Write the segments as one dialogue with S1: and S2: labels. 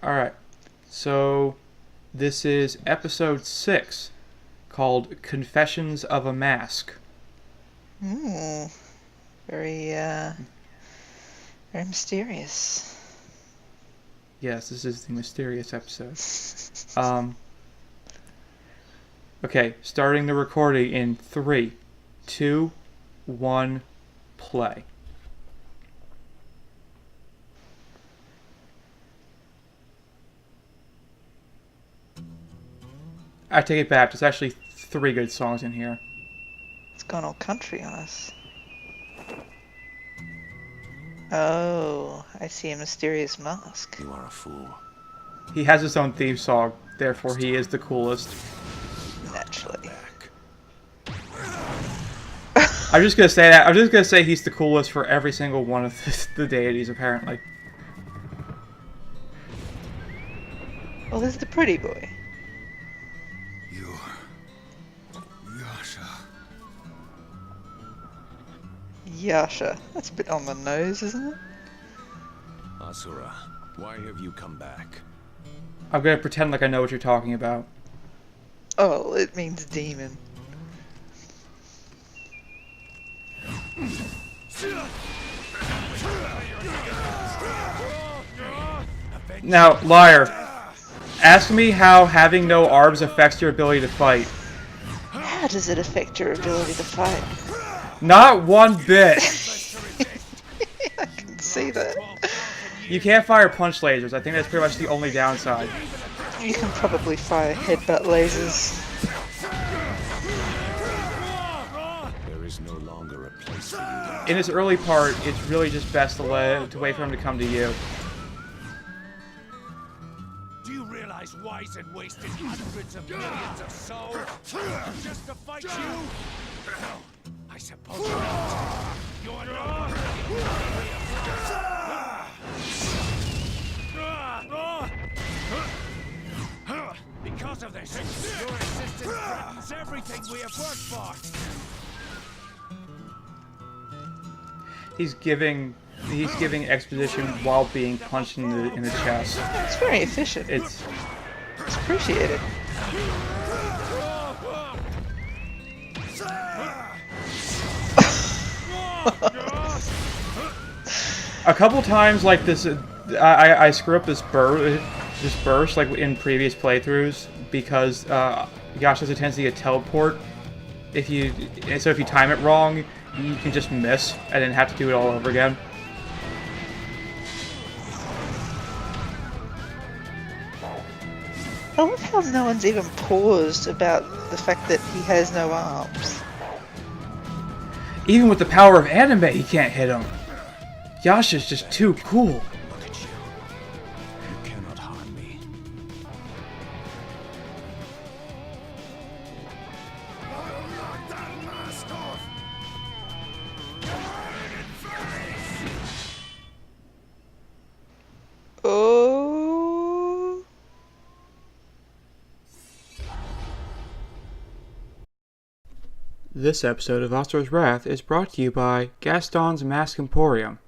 S1: Alright, so this is episode 6, called Confessions of a Mask.
S2: Ooh, very mysterious.
S1: Yes, this is the mysterious episode. Okay, starting the recording in 3, 2, 1, play. I take it back, there's actually 3 good songs in here.
S2: It's gone all country on us. Oh, I see a mysterious mask.
S3: You are a fool.
S1: He has his own theme song, therefore he is the coolest.
S2: Naturally.
S1: I'm just gonna say that. I'm just gonna say he's the coolest for every single one of the deities, apparently.
S2: Well, there's the pretty boy.
S3: Yasha.
S2: Yasha. That's a bit on the nose, isn't it?
S3: Asura, why have you come back?
S1: I'm gonna pretend like I know what you're talking about.
S2: Oh, it means demon.
S1: Now, liar, ask me how having no arms affects your ability to fight.
S2: How does it affect your ability to fight?
S1: Not one bit.
S2: I can see that.
S1: You can't fire punch lasers. I think that's pretty much the only downside.
S2: You can probably fire headbutt lasers.
S3: There is no longer a place for you.
S1: In this early part, it's really just best to wait for him to come to you.
S4: Do you realize Wyson wasted hundreds of millions of souls just to fight you? I suppose not. You're not because of this, your assistance threatens everything we have worked for.
S1: He's giving exposition while being punched in the chest.
S2: It's very efficient.
S1: It's
S2: appreciated.
S1: a couple times like this. I screw up this burst like in previous playthroughs because Yasha has a tendency to teleport. So if you time it wrong, you can just miss and then have to do it all over again.
S2: I love how no one's even paused about the fact that he has no arms.
S1: Even with the power of anime, he can't hit him. Yasha's just too cool.
S3: Look at you. You cannot harm me.
S2: Oh.
S1: This episode of Asura's Wrath is brought to you by Gaston's Mask Emporium,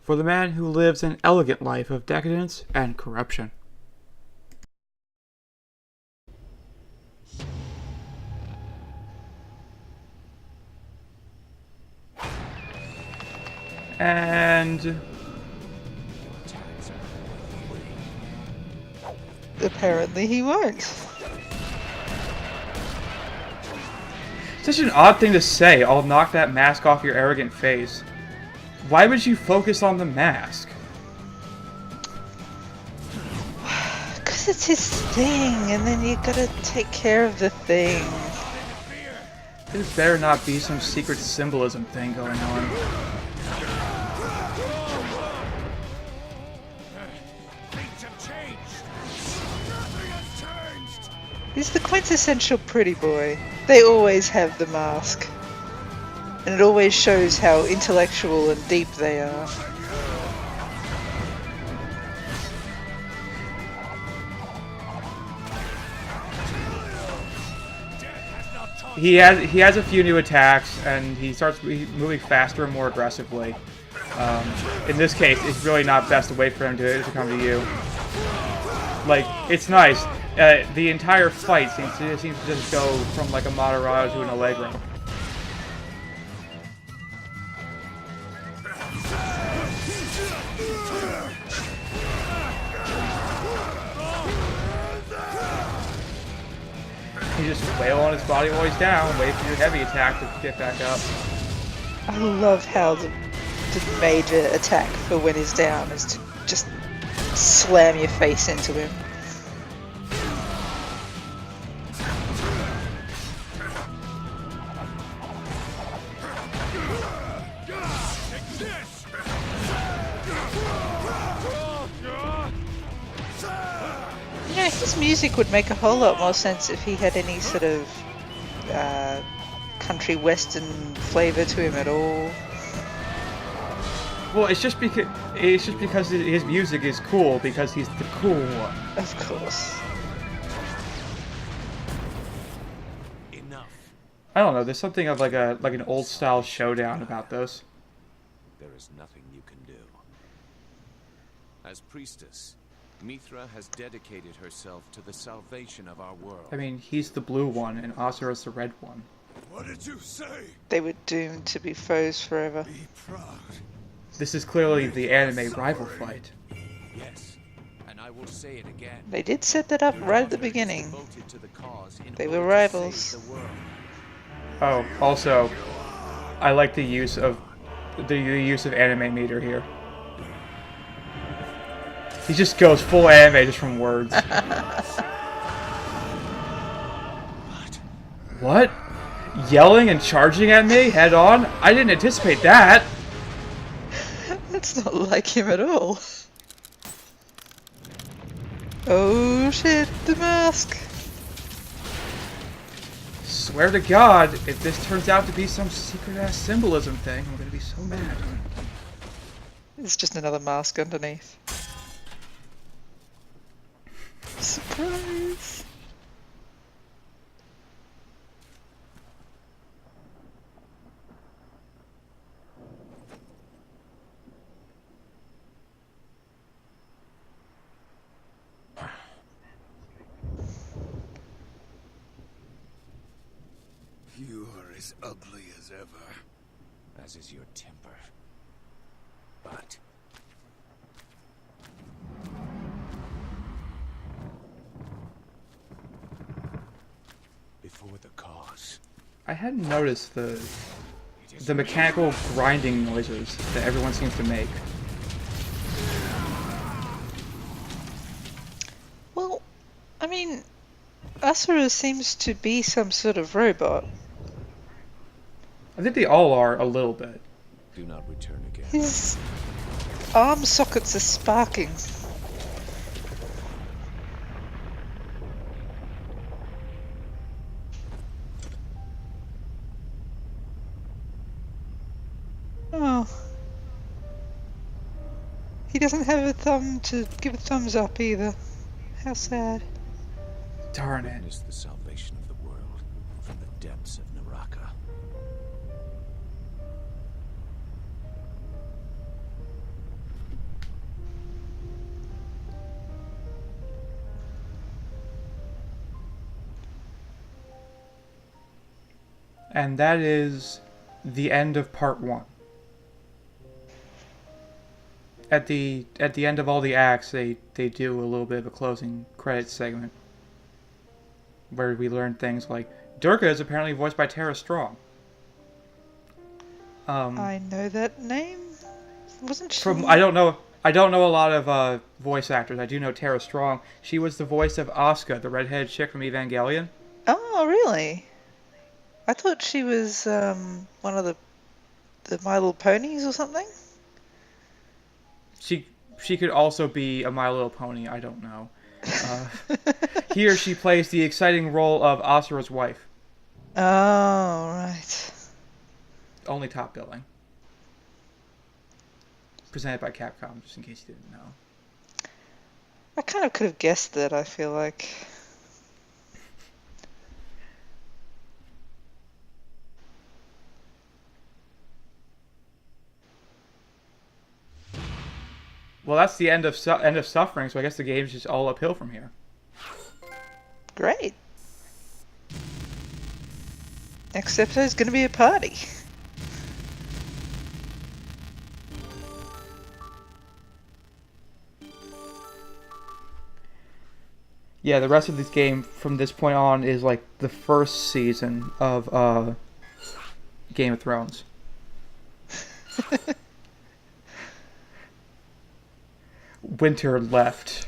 S1: for the man who lives an elegant life of decadence and corruption. And
S2: Apparently he won't.
S1: such an odd thing to say, I'll knock that mask off your arrogant face. Why would you focus on the mask?
S2: Because it's his thing, and then you gotta take care of the thing.
S1: There better not be some secret symbolism thing going on.
S4: Things have changed. Nothing has changed.
S2: He's the quintessential pretty boy. They always have the mask. And it always shows how intellectual and deep they are.
S1: He has a few new attacks, and he starts moving faster and more aggressively. In this case, it's really not best to wait for him to come to you. Like, it's nice. The entire fight seems to just go from like a moderato to an allegro. You just wail on his body while he's down, wait for your heavy attack to get back up.
S2: I love how the major attack for when he's down is to just slam your face into him. You know, his music would make a whole lot more sense if he had any sort of country western flavor to him at all.
S1: Well, it's just because his music is cool because he's the cool one.
S2: Of course.
S4: Enough.
S1: I don't know. There's something of like an old style showdown about this.
S3: There is nothing you can do. As priestess, Mithra has dedicated herself to the salvation of our world.
S1: I mean, he's the blue one and Asura's the red one.
S4: What did you say?
S2: They were doomed to be foes forever.
S4: Be proud.
S1: This is clearly the anime rival fight.
S3: Yes, and I will say it again.
S2: They did set that up right at the beginning. They were rivals.
S1: Oh, also, I like the use of anime meter here. He just goes full anime just from words. What? Yelling and charging at me head on? I didn't anticipate that.
S2: That's not like him at all. Oh shit, the mask!
S1: Swear to God, if this turns out to be some secret-ass symbolism thing, I'm gonna be so mad.
S2: It's just another mask underneath. Surprise!
S4: You are as ugly as ever.
S3: As is your temper. But before the cause.
S1: I hadn't noticed the mechanical grinding noises that everyone seems to make.
S2: Well, I mean, Asura seems to be some sort of robot.
S1: I think they all are a little bit.
S3: Do not return again.
S2: His arm sockets are sparking. Oh. He doesn't have a thumb to give a thumbs up either. How sad.
S1: Darn it.
S3: Witness the salvation of the world from the depths of Naraka.
S1: And that is the end of part 1. At the end of all the acts, they do a little bit of a closing credits segment where we learn things like Durga is apparently voiced by Tara Strong.
S2: I know that name. Wasn't she?
S1: I don't know a lot of voice actors. I do know Tara Strong. She was the voice of Asuka, the redheaded chick from Evangelion.
S2: Oh, really? I thought she was one of the My Little Ponies or something.
S1: She could also be a My Little Pony. I don't know. Here she plays the exciting role of Asura's wife.
S2: Oh, right.
S1: Only top billing. Presented by Capcom, just in case you didn't know.
S2: I kind of could have guessed that, I feel like.
S1: Well, that's the end of suffering. So I guess the game's just all uphill from here.
S2: Great. Next episode's gonna be a party.
S1: Yeah, the rest of this game from this point on is like the first season of Game of Thrones. Winter left.